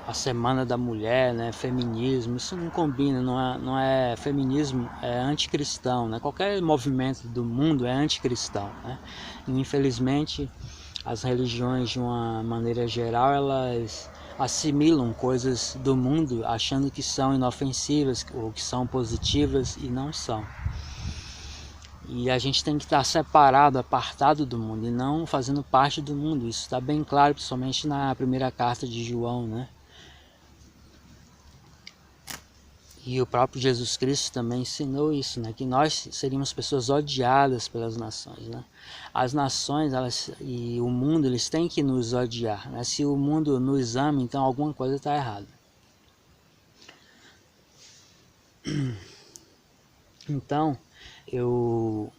a Semana da Mulher, né? Feminismo, isso não combina, não é feminismo, é anticristão, né? Qualquer movimento do mundo é anticristão, né? E, infelizmente, as religiões, de uma maneira geral, elas assimilam coisas do mundo achando que são inofensivas ou que são positivas e não são. E a gente tem que estar separado, apartado do mundo e não fazendo parte do mundo. Isso está bem claro, principalmente na primeira carta de João, né? E o próprio Jesus Cristo também ensinou isso, né? Que nós seríamos pessoas odiadas pelas nações, né? As nações e o mundo, eles têm que nos odiar, né? Se o mundo nos ama, então alguma coisa está errada. Então, eu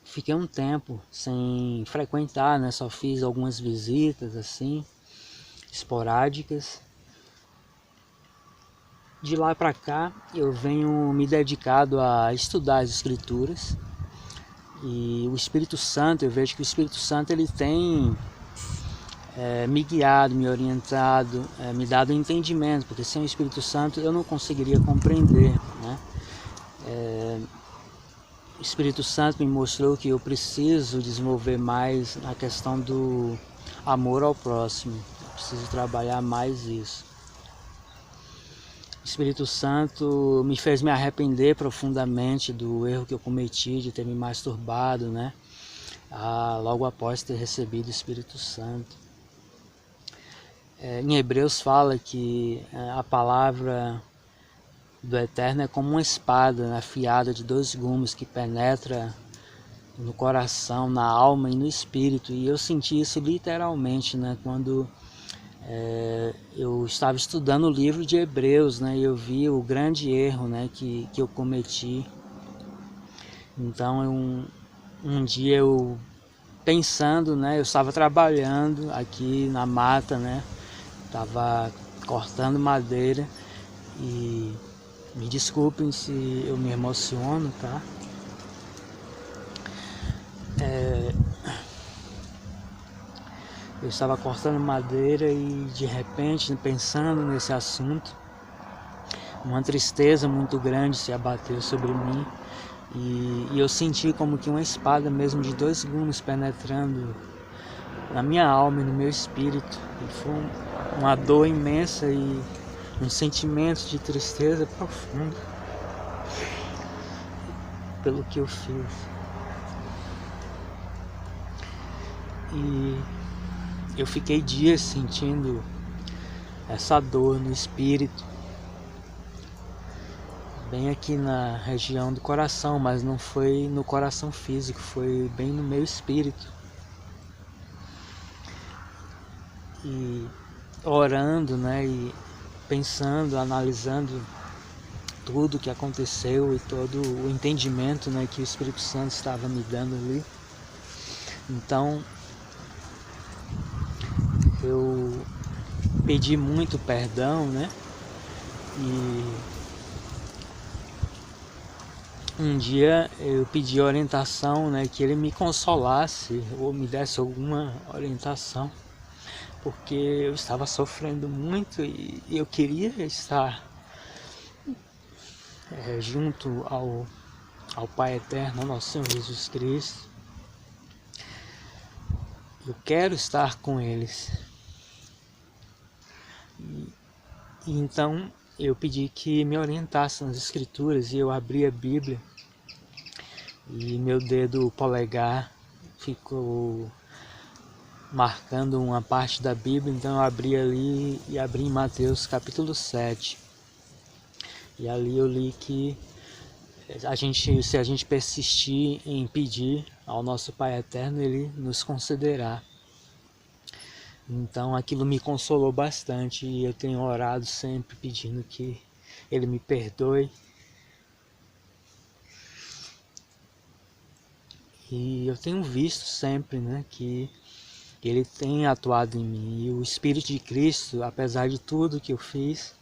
fiquei um tempo sem frequentar, né? Só fiz algumas visitas assim, esporádicas. De lá para cá, eu venho me dedicado a estudar as Escrituras. E o Espírito Santo, eu vejo que o Espírito Santo ele tem me guiado, me orientado, me dado entendimento, porque sem o Espírito Santo eu não conseguiria compreender, né? O Espírito Santo me mostrou que eu preciso desenvolver mais a questão do amor ao próximo, eu preciso trabalhar mais isso. O Espírito Santo me fez me arrepender profundamente do erro que eu cometi de ter me masturbado, né? Logo após ter recebido o Espírito Santo. Em Hebreus fala que a palavra do Eterno é como uma espada afiada de 2 gumes que penetra no coração, na alma e no espírito. E eu senti isso literalmente, né? Quando eu estava estudando o livro de Hebreus, né? E eu vi o grande erro, né? que eu cometi. Então um dia eu pensando, né? Eu estava trabalhando aqui na mata, né? Estava cortando madeira e me desculpem se eu me emociono, tá? Eu estava cortando madeira e de repente, pensando nesse assunto, uma tristeza muito grande se abateu sobre mim e eu senti como que uma espada mesmo de 2 gumes penetrando na minha alma e no meu espírito. E foi uma dor imensa e um sentimento de tristeza profundo pelo que eu fiz. E eu fiquei dias sentindo essa dor no espírito, bem aqui na região do coração, mas não foi no coração físico, foi bem no meu espírito. E orando, né, e pensando, analisando tudo o que aconteceu e todo o entendimento, né, que o Espírito Santo estava me dando ali. Então eu pedi muito perdão, né, e um dia eu pedi orientação, né, que ele me consolasse ou me desse alguma orientação, porque eu estava sofrendo muito e eu queria estar junto ao Pai Eterno, ao nosso Senhor Jesus Cristo. Eu quero estar com eles. E então eu pedi que me orientasse nas Escrituras e eu abri a Bíblia e meu dedo polegar ficou marcando uma parte da Bíblia, então eu abri ali e abri em Mateus capítulo 7. E ali eu li que se a gente persistir em pedir ao nosso Pai Eterno, Ele nos concederá. Então aquilo me consolou bastante e eu tenho orado sempre pedindo que Ele me perdoe. E eu tenho visto sempre, né, que Ele tem atuado em mim. E o Espírito de Cristo, apesar de tudo que eu fiz,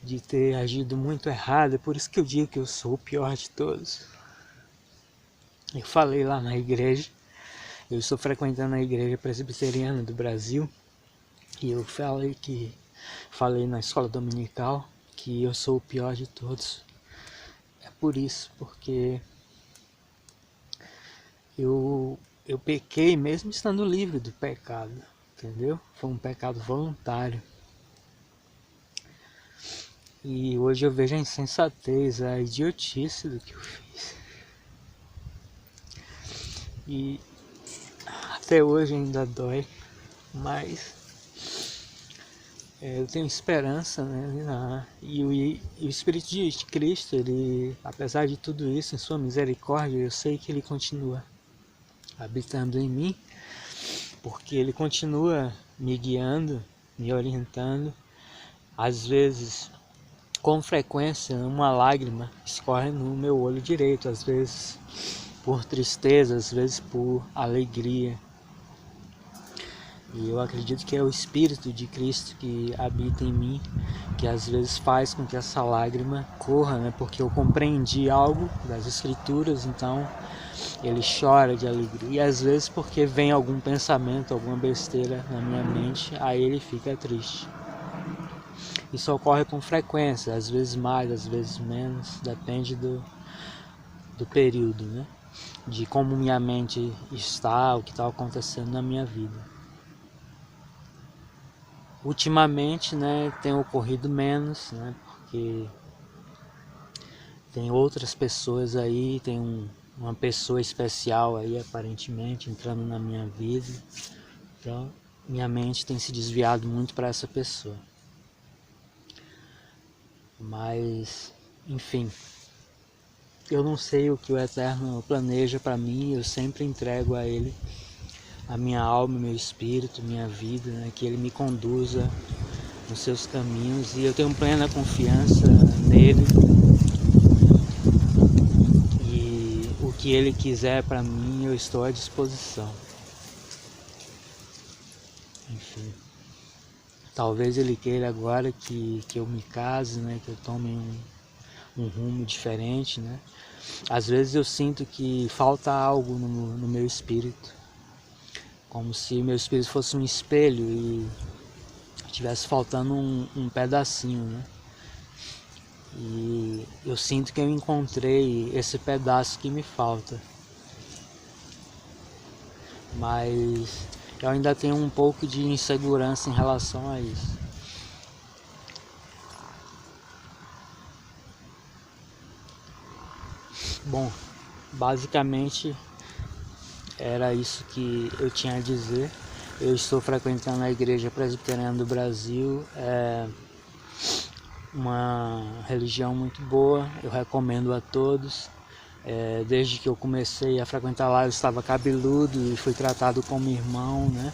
de ter agido muito errado, é por isso que eu digo que eu sou o pior de todos. Eu falei lá na igreja, eu estou frequentando a igreja presbiteriana do Brasil, e eu falei na escola dominical que eu sou o pior de todos. É por isso, porque eu pequei mesmo estando livre do pecado, entendeu? Foi um pecado voluntário. E hoje eu vejo a insensatez, a idiotice do que eu fiz. E até hoje ainda dói, mas eu tenho esperança, né? E o Espírito de Cristo, ele, apesar de tudo isso, em sua misericórdia, eu sei que ele continua habitando em mim, porque ele continua me guiando, me orientando. Às vezes, com frequência, uma lágrima escorre no meu olho direito, às vezes por tristeza, às vezes por alegria. E eu acredito que é o Espírito de Cristo que habita em mim, que às vezes faz com que essa lágrima corra, né? Porque eu compreendi algo das Escrituras, então ele chora de alegria. E às vezes porque vem algum pensamento, alguma besteira na minha mente, aí ele fica triste. Isso ocorre com frequência, às vezes mais, às vezes menos, depende do período, né? De como minha mente está, o que está acontecendo na minha vida. Ultimamente, né, tem ocorrido menos, né, porque tem outras pessoas aí, tem uma pessoa especial aí aparentemente entrando na minha vida, então minha mente tem se desviado muito para essa pessoa. Mas, enfim, eu não sei o que o Eterno planeja para mim, eu sempre entrego a Ele a minha alma, meu espírito, minha vida, né, que Ele me conduza nos seus caminhos e eu tenho plena confiança nele e o que ele quiser para mim eu estou à disposição. Enfim, talvez ele queira agora que eu me case, né, que eu tome um rumo diferente, né. Às vezes eu sinto que falta algo no meu espírito como se meu espírito fosse um espelho e estivesse faltando um pedacinho, né? E eu sinto que eu encontrei esse pedaço que me falta, mas eu ainda tenho um pouco de insegurança em relação a isso. Bom, basicamente era isso que eu tinha a dizer. Eu estou frequentando a Igreja Presbiteriana do Brasil, é uma religião muito boa, eu recomendo a todos. Desde que eu comecei a frequentar lá, eu estava cabeludo e fui tratado como irmão, né?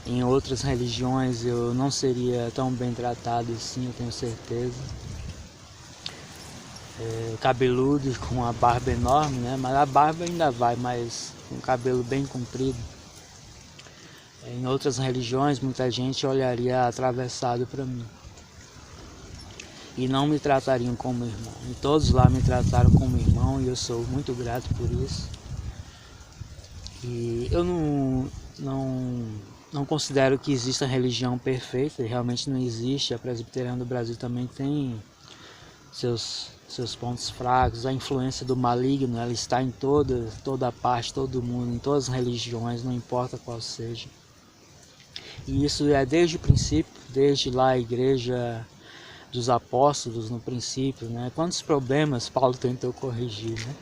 Em outras religiões eu não seria tão bem tratado assim, eu tenho certeza. Cabeludo, com a barba enorme, né? Mas a barba ainda vai, mas com o cabelo bem comprido. Em outras religiões muita gente olharia atravessado para mim e não me tratariam como irmão. E todos lá me trataram como irmão e eu sou muito grato por isso. E eu não considero que exista religião perfeita, realmente não existe. A Presbiteriana do Brasil também tem seus pontos fracos. A influência do maligno, ela está em toda parte, todo mundo, em todas as religiões, não importa qual seja. E isso é desde o princípio, desde lá a igreja dos apóstolos no princípio, né? Quantos problemas Paulo tentou corrigir, né?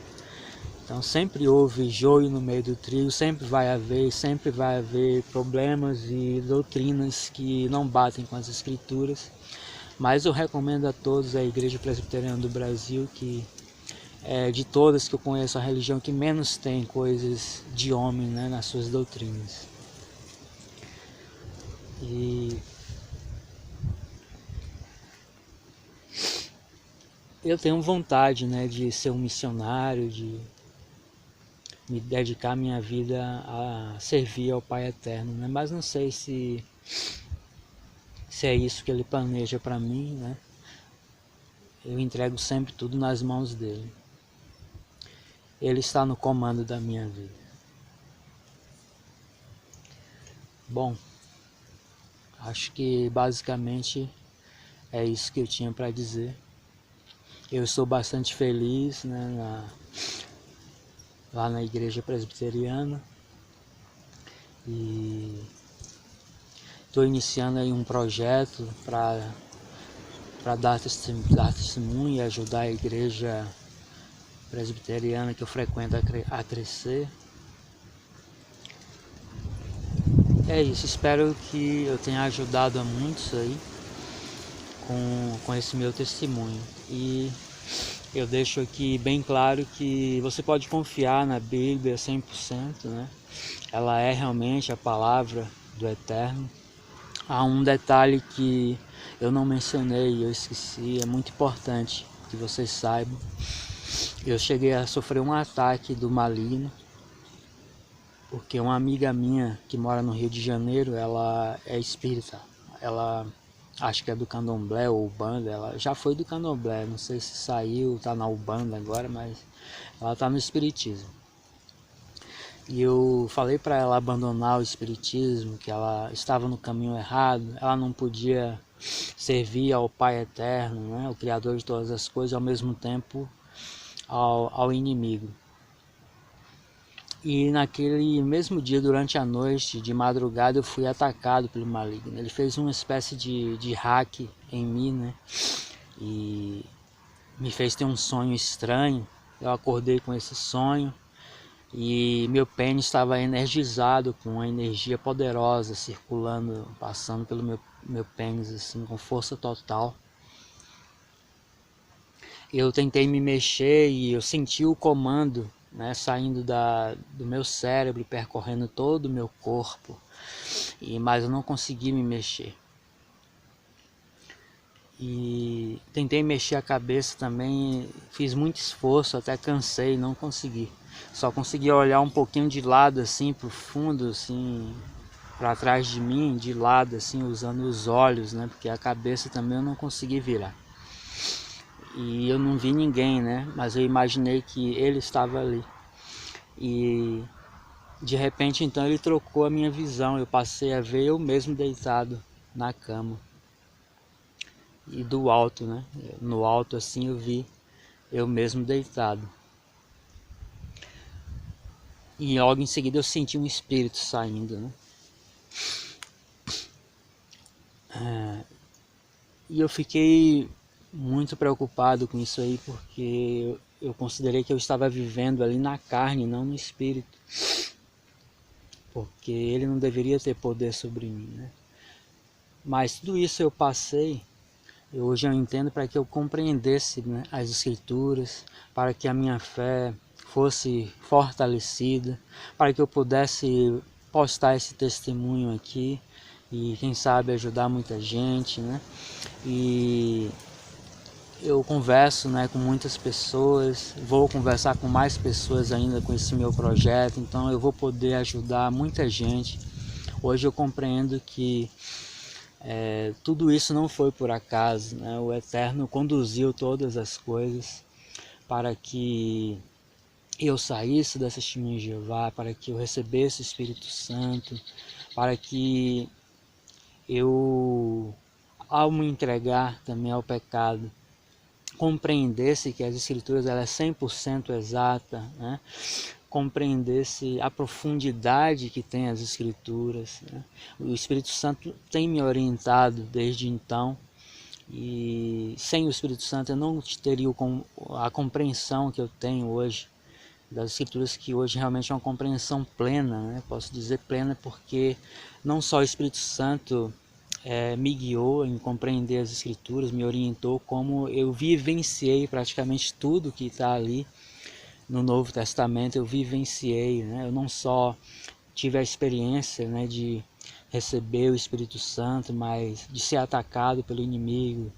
Então sempre houve joio no meio do trigo, sempre vai haver problemas e doutrinas que não batem com as escrituras. Mas eu recomendo a todos a Igreja Presbiteriana do Brasil, que é de todas que eu conheço a religião que menos tem coisas de homem, né, nas suas doutrinas. E eu tenho vontade, né, de ser um missionário, de me dedicar minha vida a servir ao Pai Eterno, né? Mas não sei se é isso que Ele planeja para mim, né? Eu entrego sempre tudo nas mãos dele. Ele está no comando da minha vida. Bom, acho que basicamente é isso que eu tinha para dizer. Eu estou bastante feliz, né, lá na igreja presbiteriana e estou iniciando aí um projeto para dar testemunho e ajudar a igreja presbiteriana que eu frequento a crescer. É isso, espero que eu tenha ajudado a muitos aí com esse meu testemunho. E eu deixo aqui bem claro que você pode confiar na Bíblia 100%, né? Ela é realmente a palavra do Eterno. Há um detalhe que eu não mencionei, eu esqueci, é muito importante que vocês saibam. Eu cheguei a sofrer um ataque do maligno, porque uma amiga minha que mora no Rio de Janeiro, ela é espírita. Ela acho que é do Candomblé ou Ubanda, ela já foi do Candomblé, não sei se saiu, tá na Ubanda agora, mas ela tá no espiritismo. E eu falei para ela abandonar o espiritismo, que ela estava no caminho errado, ela não podia servir ao Pai Eterno, né, o Criador de todas as coisas, ao mesmo tempo ao inimigo. E naquele mesmo dia, durante a noite, de madrugada, eu fui atacado pelo maligno. Ele fez uma espécie de hack em mim, né? E me fez ter um sonho estranho. Eu acordei com esse sonho e meu pênis estava energizado com uma energia poderosa circulando, passando pelo meu pênis assim, com força total. Eu tentei me mexer e eu senti o comando, né, saindo do meu cérebro, percorrendo todo o meu corpo, mas eu não consegui me mexer. E tentei mexer a cabeça também, fiz muito esforço, até cansei, não consegui. Só consegui olhar um pouquinho de lado, assim, pro fundo, assim, para trás de mim, de lado, assim, usando os olhos, né, porque a cabeça também eu não consegui virar. E eu não vi ninguém, né? Mas eu imaginei que ele estava ali. E de repente então ele trocou a minha visão, eu passei a ver eu mesmo deitado na cama. E do alto, né? No alto assim eu vi eu mesmo deitado. E logo em seguida eu senti um espírito saindo, né? E eu fiquei muito preocupado com isso aí, porque eu considerei que eu estava vivendo ali na carne, não no espírito. Porque ele não deveria ter poder sobre mim, né? Mas tudo isso eu passei, hoje eu entendo, para que eu compreendesse, né, as escrituras, para que a minha fé fosse fortalecida, para que eu pudesse postar esse testemunho aqui e quem sabe ajudar muita gente, né? E eu converso, né, com muitas pessoas, vou conversar com mais pessoas ainda com esse meu projeto, então eu vou poder ajudar muita gente. Hoje eu compreendo que tudo isso não foi por acaso, né? O Eterno conduziu todas as coisas para que eu saísse dessa testemunha de Jeová, para que eu recebesse o Espírito Santo, para que eu, ao me entregar também ao pecado, compreendesse que as Escrituras ela é 100% exata, né? Compreendesse a profundidade que tem as Escrituras, né? O Espírito Santo tem me orientado desde então, e sem o Espírito Santo eu não teria a compreensão que eu tenho hoje das Escrituras, que hoje realmente é uma compreensão plena, né? Posso dizer plena porque não só o Espírito Santo me guiou em compreender as Escrituras, me orientou, como eu vivenciei praticamente tudo que está ali no Novo Testamento, eu vivenciei, né? Eu não só tive a experiência, né, de receber o Espírito Santo, mas de ser atacado pelo inimigo,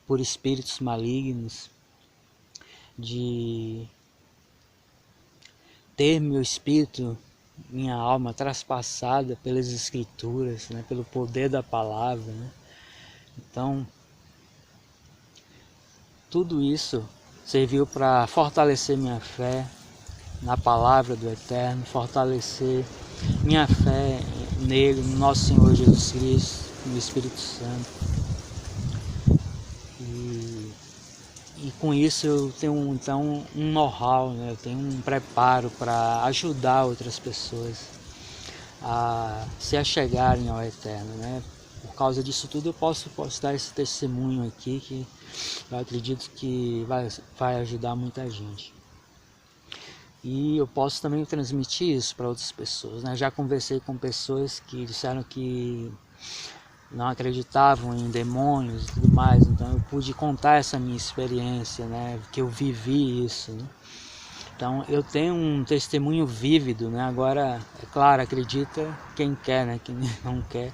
por espíritos malignos, de ter meu espírito, minha alma traspassada pelas Escrituras, né, pelo poder da palavra, né? Então, tudo isso serviu para fortalecer minha fé na palavra do Eterno, fortalecer minha fé nele, no nosso Senhor Jesus Cristo, no Espírito Santo. E com isso eu tenho então um know-how, né? Eu tenho um preparo para ajudar outras pessoas a se achegarem ao Eterno, né? Por causa disso tudo eu posso postar esse testemunho aqui, que eu acredito que vai ajudar muita gente. E eu posso também transmitir isso para outras pessoas, né? Já conversei com pessoas que disseram que não acreditavam em demônios e tudo mais, então eu pude contar essa minha experiência, né? Que eu vivi isso, né? Então eu tenho um testemunho vívido, né? Agora, é claro, acredita quem quer, né? Quem não quer.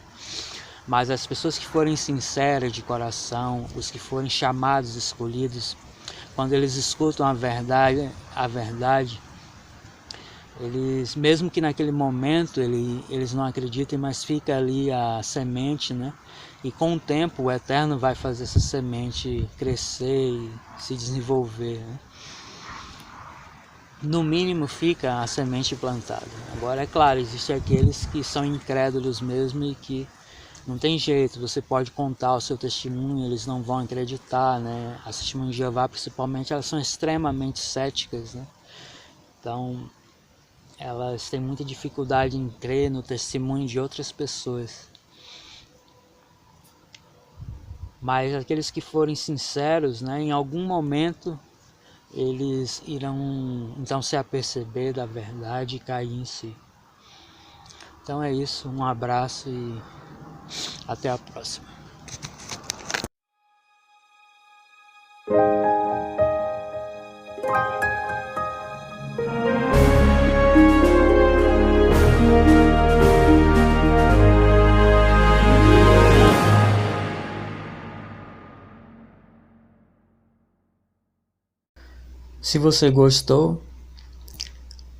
Mas as pessoas que forem sinceras de coração, os que forem chamados, escolhidos, quando eles escutam a verdade, eles, mesmo que naquele momento eles não acreditem, mas fica ali a semente, né? E com o tempo o Eterno vai fazer essa semente crescer e se desenvolver, né? No mínimo fica a semente plantada. Agora, é claro, existem aqueles que são incrédulos mesmo e que não tem jeito, você pode contar o seu testemunho, eles não vão acreditar, né? As testemunhas de Jeová, principalmente, elas são extremamente céticas, né? Então, elas têm muita dificuldade em crer no testemunho de outras pessoas. Mas aqueles que forem sinceros, né, em algum momento eles irão então se aperceber da verdade e cair em si. Então é isso, um abraço e até a próxima. Se você gostou,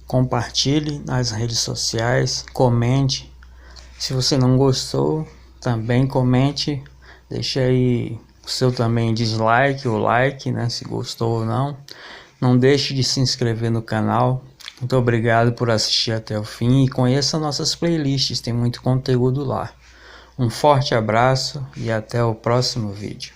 compartilhe nas redes sociais, comente. Se você não gostou, também comente, deixa aí o seu também dislike ou like, né, se gostou ou não. Não deixe de se inscrever no canal, Muito obrigado por assistir até o fim e conheça nossas playlists, tem muito conteúdo lá. Um forte abraço e até o próximo vídeo.